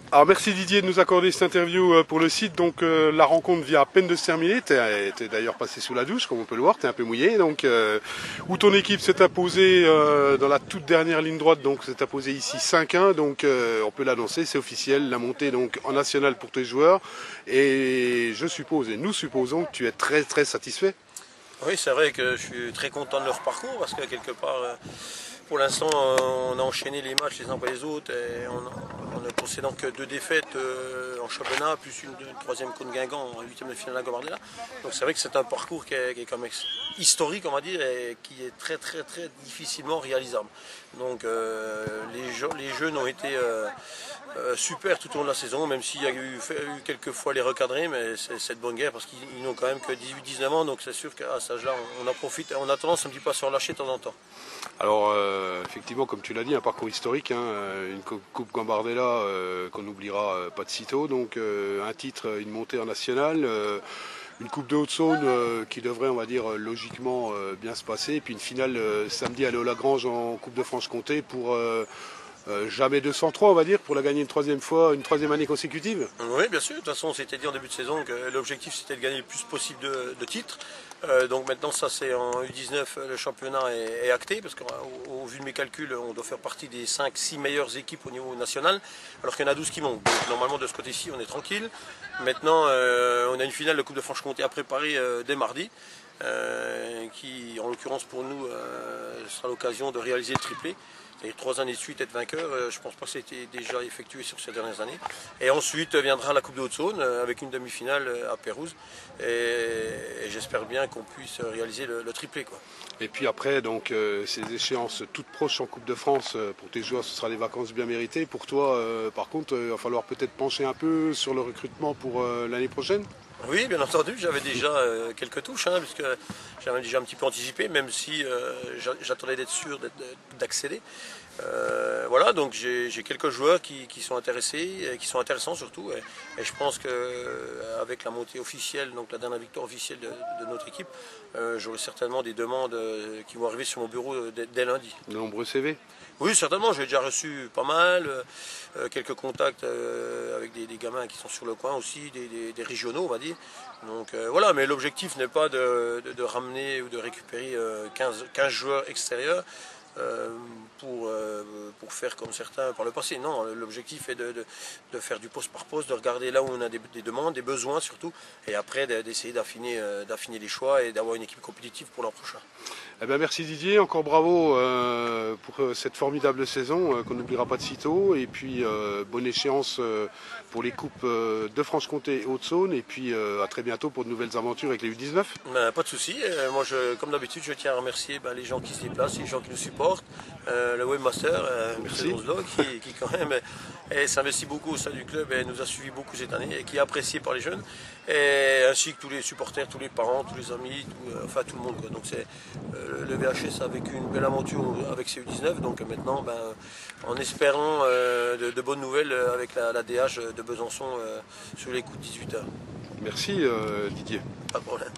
Alors merci Didier de nous accorder cette interview pour le site. Donc la rencontre vient à peine de se terminer. Tu es d'ailleurs passé sous la douche, comme on peut le voir, tu es un peu mouillé. Donc où ton équipe s'est imposée dans la toute dernière ligne droite, donc s'est imposée ici 5-1. Donc on peut l'annoncer, c'est officiel, la montée donc en national pour tes joueurs. Et je suppose, et nous supposons que tu es très très satisfait. Oui, c'est vrai que je suis très content de leur parcours parce que quelque part, pour l'instant, on a enchaîné les matchs les uns après les autres et on ne possédant que 2 défaites en championnat, plus une troisième contre Guingamp en 8e de finale à Gambardella. Donc c'est vrai que c'est un parcours qui est quand même historique, on va dire, et qui est très très très difficilement réalisable. Donc les jeunes ont été super tout au long de la saison, même s'il y a eu quelques fois les recadrer, mais c'est de bonne guerre parce qu'ils n'ont quand même que 18-19 ans, donc c'est sûr qu'à cet âge-là, on en profite, on a tendance un petit peu à se relâcher de temps en temps. Alors effectivement, comme tu l'as dit, un parcours historique, hein, une coupe Gambardella qu'on n'oubliera pas de sitôt, donc un titre, une montée en nationale, une coupe de Haute-Saône qui devrait, on va dire, logiquement bien se passer, et puis une finale samedi à Léo-Lagrange en Coupe de Franche-Comté pour jamais 203, on va dire, pour la gagner une troisième fois, une troisième année consécutive. Oui, bien sûr. De toute façon, on s'était dit en début de saison que l'objectif c'était de gagner le plus possible de titres. Donc maintenant, ça c'est en U19, le championnat est acté, parce qu'au vu de mes calculs, on doit faire partie des 5-6 meilleures équipes au niveau national, alors qu'il y en a 12 qui montent. Donc normalement, de ce côté-ci, on est tranquille. Maintenant, on a une finale de Coupe de Franche-Comté à préparer dès mardi. Qui en l'occurrence pour nous sera l'occasion de réaliser le triplé. C'est-à-dire 3 années de suite être vainqueur, je ne pense pas que c'était déjà effectué sur ces dernières années. Et ensuite viendra la Coupe de Haute-Saône avec une demi-finale à Pérouse. Et j'espère bien qu'on puisse réaliser le triplé, quoi. Et puis après, donc, ces échéances toutes proches en Coupe de France, pour tes joueurs, ce sera des vacances bien méritées. Pour toi, par contre, il va falloir peut-être pencher un peu sur le recrutement pour l'année prochaine. Oui, bien entendu, j'avais déjà quelques touches, hein, puisque j'avais déjà un petit peu anticipé, même si j'attendais d'être sûr d'accéder. Voilà, donc j'ai quelques joueurs qui sont intéressés, et qui sont intéressants surtout, et je pense qu'avec la montée officielle, donc la dernière victoire officielle de notre équipe, j'aurai certainement des demandes qui vont arriver sur mon bureau dès lundi. De nombreux CV. Oui, certainement, j'ai déjà reçu pas mal, quelques contacts avec des gamins qui sont sur le coin aussi, des régionaux, on va dire. Donc voilà, mais l'objectif n'est pas de ramener ou de récupérer 15 joueurs extérieurs pour faire comme certains par le passé. Non, l'objectif est de faire du poste par poste, de regarder là où on a des demandes, des besoins surtout, et après d'essayer d'affiner les choix et d'avoir une équipe compétitive pour l'an prochain. Eh bien, merci Didier, encore bravo pour cette formidable saison qu'on n'oubliera pas de sitôt. Et puis bonne échéance pour les coupes de Franche-Comté et Haute-Saône. Et puis à très bientôt pour de nouvelles aventures avec les U19. Ben, pas de souci. Moi, comme d'habitude, je tiens à remercier les gens qui se déplacent, les gens qui nous supportent, le webmaster, M. Roslo, qui quand même s'investit beaucoup au sein du club et nous a suivi beaucoup cette année et qui est apprécié par les jeunes, et ainsi que tous les supporters, tous les parents, tous les amis, enfin tout le monde, quoi. Donc c'est le VHS a vécu une belle aventure avec ses U19, donc maintenant en espérant de bonnes nouvelles avec la DH de Besançon sur les coups de 18h. Merci Didier. Pas de problème.